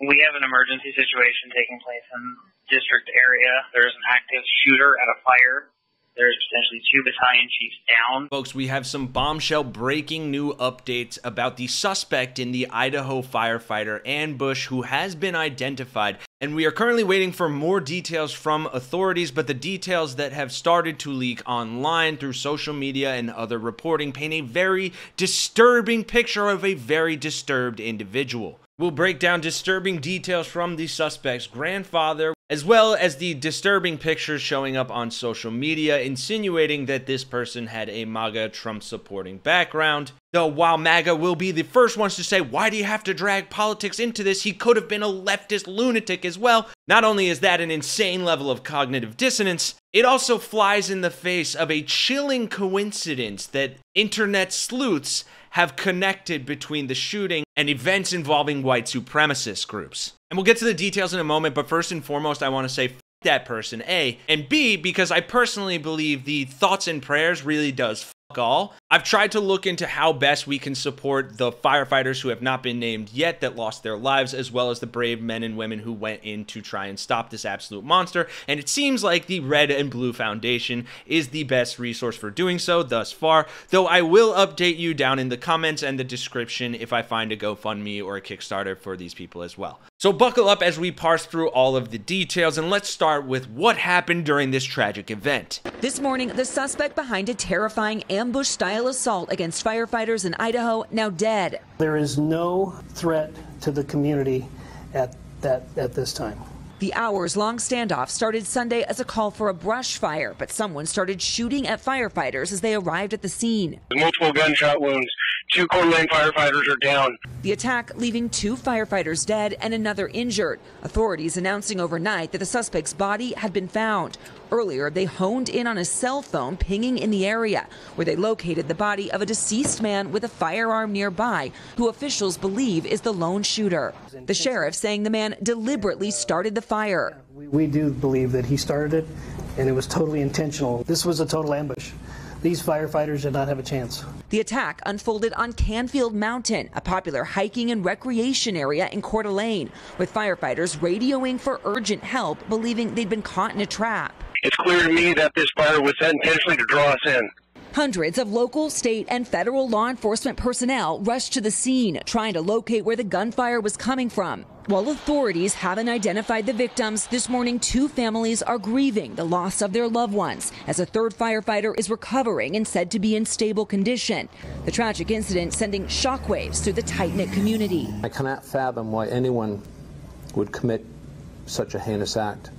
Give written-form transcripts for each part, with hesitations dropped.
We have an emergency situation taking place in the district area. There's an active shooter at a fire. There's potentially 2 battalion chiefs down. Folks, we have some bombshell breaking new updates about the suspect in the Idaho firefighter ambush who has been identified. And we are currently waiting for more details from authorities, but the details that have started to leak online through social media and other reporting paint a very disturbing picture of a very disturbed individual. We'll break down disturbing details from the suspect's grandfather, as well as the disturbing pictures showing up on social media insinuating that this person had a MAGA Trump-supporting background. Though while MAGA will be the first ones to say, why do you have to drag politics into this? He could have been a leftist lunatic as well. Not only is that an insane level of cognitive dissonance, it also flies in the face of a chilling coincidence that internet sleuths have connected between the shooting and events involving white supremacist groups. And we'll get to the details in a moment, but first and foremost, I want to say that person, A, and B, because I personally believe the thoughts and prayers really does fuck all. I've tried to look into how best we can support the firefighters who have not been named yet that lost their lives, as well as the brave men and women who went in to try and stop this absolute monster, and it seems like the Red and Blue Foundation is the best resource for doing so thus far, though I will update you down in the comments and the description if I find a GoFundMe or a Kickstarter for these people as well. So buckle up as we parse through all of the details, and let's start with what happened during this tragic event. This morning, the suspect behind a terrifying ambush-style assault against firefighters in Idaho now dead. There is no threat to the community at this time. The hours-long standoff started Sunday as a call for a brush fire, but someone started shooting at firefighters as they arrived at the scene. Multiple gunshot wounds. 2 Coeur firefighters are down. The attack leaving 2 firefighters dead and another injured. Authorities announcing overnight that the suspect's body had been found. Earlier, they honed in on a cell phone pinging in the area, where they located the body of a deceased man with a firearm nearby, who officials believe is the lone shooter. The sheriff saying the man deliberately started the fire. We do believe that he started it, and it was totally intentional. This was a total ambush. These firefighters did not have a chance. The attack unfolded on Canfield Mountain, a popular hiking and recreation area in Coeur d'Alene, with firefighters radioing for urgent help, believing they'd been caught in a trap. It's clear to me that this fire was set intentionally to draw us in. Hundreds of local, state, and federal law enforcement personnel rushed to the scene, trying to locate where the gunfire was coming from. While authorities haven't identified the victims, this morning 2 families are grieving the loss of their loved ones, as a 3rd firefighter is recovering and said to be in stable condition. The tragic incident sending shockwaves through the tight-knit community. I cannot fathom why anyone would commit such a heinous act.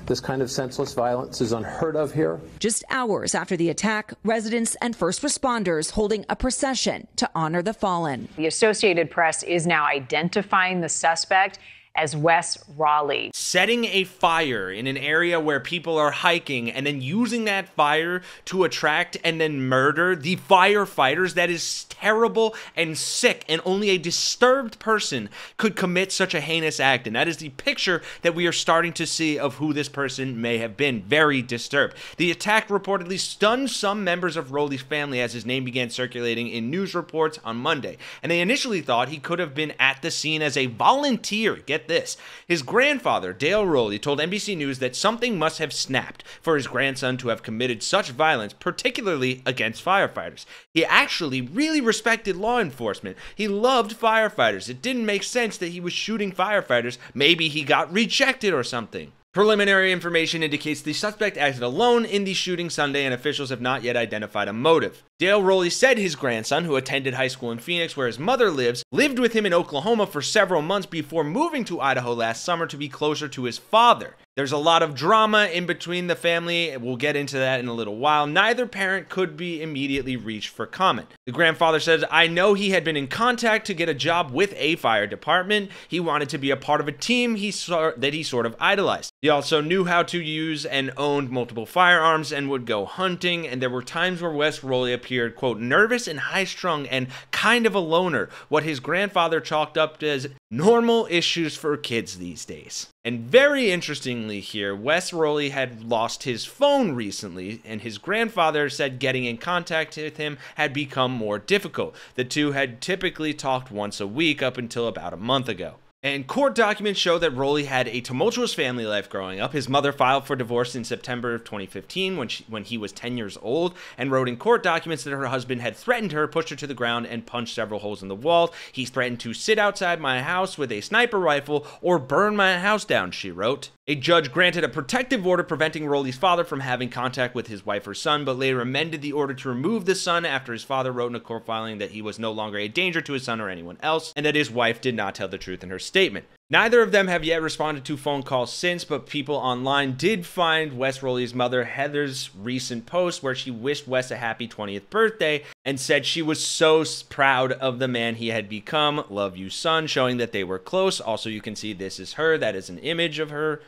This kind of senseless violence is unheard of here. Just hours after the attack, residents and first responders holding a procession to honor the fallen. The Associated Press is now identifying the suspect as Wess Roley. Setting a fire in an area where people are hiking and then using that fire to attract and then murder the firefighters, that is terrible and sick, and only a disturbed person could commit such a heinous act. And that is the picture that we are starting to see of who this person may have been. Very disturbed. The attack reportedly stunned some members of Roley's family as his name began circulating in news reports on Monday, and they initially thought he could have been at the scene as a volunteer. Get this. His grandfather, Dale Roley, told NBC News that something must have snapped for his grandson to have committed such violence, particularly against firefighters. He actually really respected law enforcement. He loved firefighters. It didn't make sense that he was shooting firefighters. Maybe he got rejected or something. Preliminary information indicates the suspect acted alone in the shooting Sunday, and officials have not yet identified a motive. Dale Roley said his grandson, who attended high school in Phoenix where his mother lives, lived with him in Oklahoma for several months before moving to Idaho last summer to be closer to his father. There's a lot of drama in between the family. We'll get into that in a little while. Neither parent could be immediately reached for comment. The grandfather says, "I know he had been in contact to get a job with a fire department. He wanted to be a part of a team that he sort of idolized. He also knew how to use and owned multiple firearms and would go hunting, and there were times where Wess Roley appeared, quote, nervous and high-strung and kind of a loner, what his grandfather chalked up as normal issues for kids these days." And very interestingly here, Wess Roley had lost his phone recently, and his grandfather said getting in contact with him had become more difficult. The two had typically talked once a week up until about a month ago. And court documents show that Roley had a tumultuous family life growing up. His mother filed for divorce in September of 2015 when he was 10 years old, and wrote in court documents that her husband had threatened her, pushed her to the ground, and punched several holes in the wall. He threatened to sit outside my house with a sniper rifle or burn my house down, she wrote. A judge granted a protective order preventing Roley's father from having contact with his wife or son, but later amended the order to remove the son after his father wrote in a court filing that he was no longer a danger to his son or anyone else, and that his wife did not tell the truth in her statement. Neither of them have yet responded to phone calls since, but people online did find Wess Roley's mother Heather's recent post where she wished Wess a happy 20th birthday and said she was so proud of the man he had become. Love you, son, showing that they were close. Also, you can see this is her. That is an image of her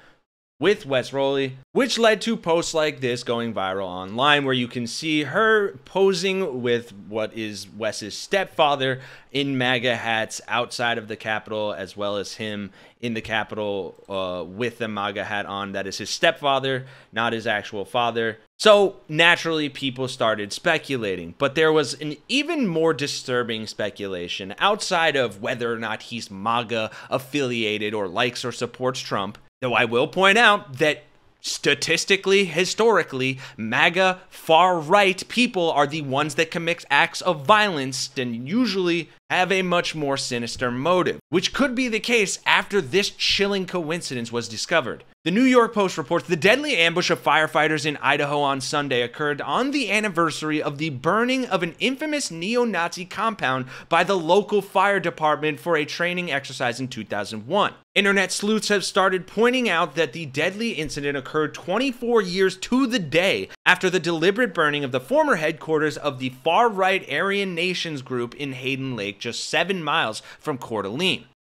with Wess Roley, which led to posts like this going viral online, where you can see her posing with what is Wes's stepfather in MAGA hats outside of the Capitol, as well as him in the Capitol with the MAGA hat on. That is his stepfather, not his actual father. So naturally, people started speculating, but there was an even more disturbing speculation outside of whether or not he's MAGA affiliated or likes or supports Trump. Though I will point out that statistically, historically, MAGA far-right people are the ones that commit acts of violence and usually have a much more sinister motive, which could be the case after this chilling coincidence was discovered. The New York Post reports the deadly ambush of firefighters in Idaho on Sunday occurred on the anniversary of the burning of an infamous neo-Nazi compound by the local fire department for a training exercise in 2001. Internet sleuths have started pointing out that the deadly incident occurred 24 years to the day after the deliberate burning of the former headquarters of the far-right Aryan Nations group in Hayden Lake, just 7 miles from Coeur.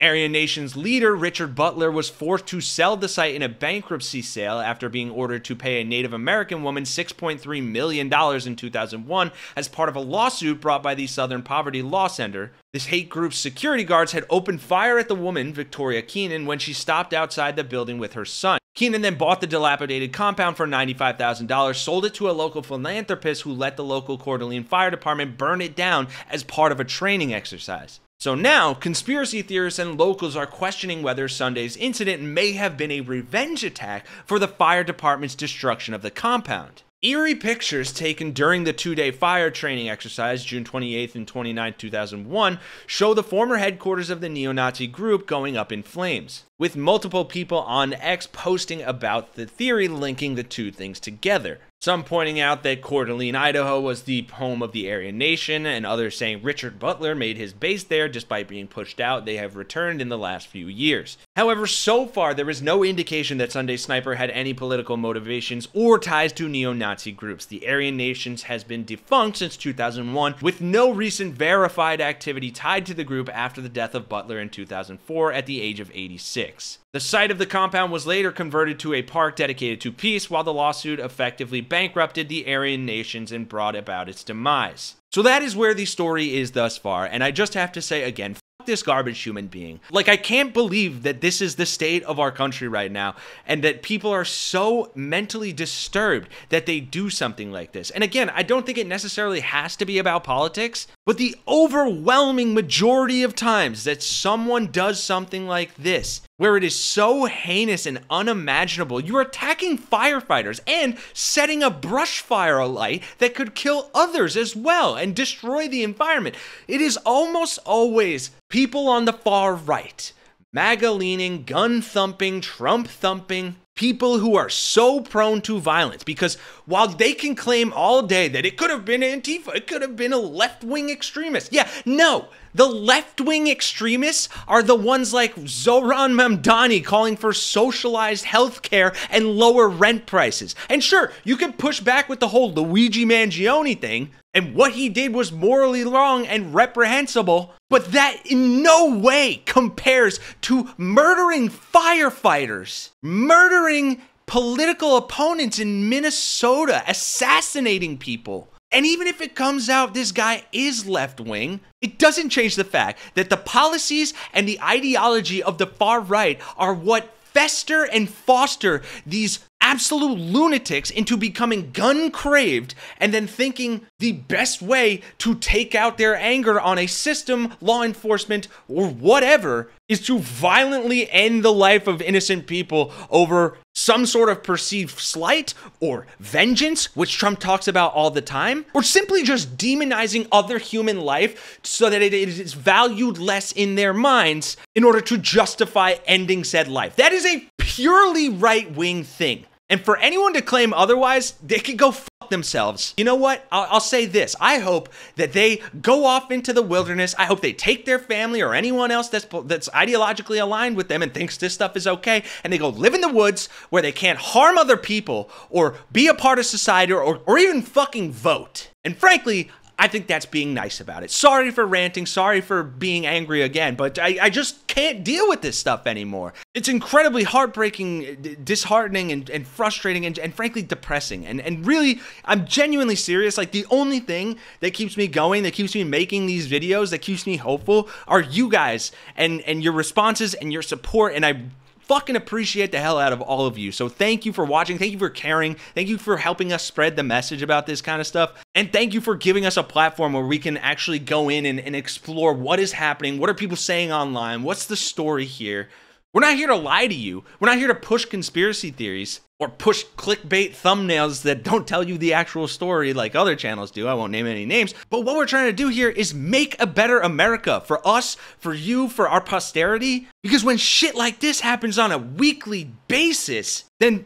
Aryan Nations leader Richard Butler was forced to sell the site in a bankruptcy sale after being ordered to pay a Native American woman $6.3 million in 2001 as part of a lawsuit brought by the Southern Poverty Law Center. This hate group's security guards had opened fire at the woman, Victoria Keenan, when she stopped outside the building with her son. Keenan then bought the dilapidated compound for $95,000, sold it to a local philanthropist who let the local Coeur d'Alene Fire Department burn it down as part of a training exercise. So now, conspiracy theorists and locals are questioning whether Sunday's incident may have been a revenge attack for the fire department's destruction of the compound. Eerie pictures taken during the 2-day fire training exercise, June 28th and 29th, 2001, show the former headquarters of the neo-Nazi group going up in flames, with multiple people on X posting about the theory linking the two things together. Some pointing out that Coeur d'Alene, Idaho was the home of the Aryan Nation, and others saying Richard Butler made his base there despite being pushed out. They have returned in the last few years. However, so far there is no indication that Sunday Sniper had any political motivations or ties to neo-Nazi groups. The Aryan Nations has been defunct since 2001, with no recent verified activity tied to the group after the death of Butler in 2004 at the age of 86. The site of the compound was later converted to a park dedicated to peace, while the lawsuit effectively bankrupted the Aryan Nations and brought about its demise. So that is where the story is thus far, and I just have to say again, fuck this garbage human being. Like, I can't believe that this is the state of our country right now, and that people are so mentally disturbed that they do something like this. And again, I don't think it necessarily has to be about politics, but the overwhelming majority of times that someone does something like this, where it is so heinous and unimaginable, you're attacking firefighters and setting a brush fire alight that could kill others as well and destroy the environment. It is almost always people on the far right, MAGA-leaning, gun-thumping, Trump-thumping, people who are so prone to violence, because while they can claim all day that it could have been Antifa, it could have been a left-wing extremist. Yeah, no, the left-wing extremists are the ones like Zohran Mamdani calling for socialized healthcare and lower rent prices. And sure, you can push back with the whole Luigi Mangione thing, and what he did was morally wrong and reprehensible, but that in no way compares to murdering firefighters, murdering political opponents in Minnesota, assassinating people. And even if it comes out this guy is left-wing, it doesn't change the fact that the policies and the ideology of the far right are what fester and foster these absolute lunatics into becoming gun craved and then thinking the best way to take out their anger on a system, law enforcement, or whatever is to violently end the life of innocent people over some sort of perceived slight or vengeance, which Trump talks about all the time, or simply just demonizing other human life so that it is valued less in their minds in order to justify ending said life. That is a purely right-wing thing. And for anyone to claim otherwise, they could go fuck themselves. You know what? I'll say this. I hope that they go off into the wilderness. I hope they take their family or anyone else that's ideologically aligned with them and thinks this stuff is okay, and they go live in the woods where they can't harm other people or be a part of society or even fucking vote. And frankly, I think that's being nice about it. Sorry for ranting, sorry for being angry again, but I just can't deal with this stuff anymore. It's incredibly heartbreaking, disheartening, and frustrating, and frankly depressing. And really, I'm genuinely serious. Like, the only thing that keeps me going, that keeps me making these videos, that keeps me hopeful, are you guys and your responses and your support, and I fucking appreciate the hell out of all of you. So thank you for watching. Thank you for caring. Thank you for helping us spread the message about this kind of stuff. And thank you for giving us a platform where we can actually go in and explore what is happening. What are people saying online? What's the story here? We're not here to lie to you. We're not here to push conspiracy theories or push clickbait thumbnails that don't tell you the actual story like other channels do. I won't name any names. But what we're trying to do here is make a better America for us, for you, for our posterity. Because when shit like this happens on a weekly basis, then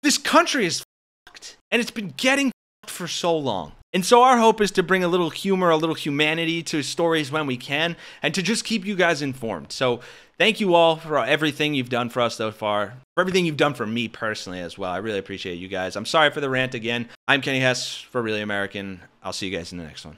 this country is fucked. And it's been getting fucked for so long. And so our hope is to bring a little humor, a little humanity to stories when we can, and to just keep you guys informed. So thank you all for everything you've done for us so far, for everything you've done for me personally as well. I really appreciate you guys. I'm sorry for the rant again. I'm Kenny Hesse for Really American. I'll see you guys in the next one.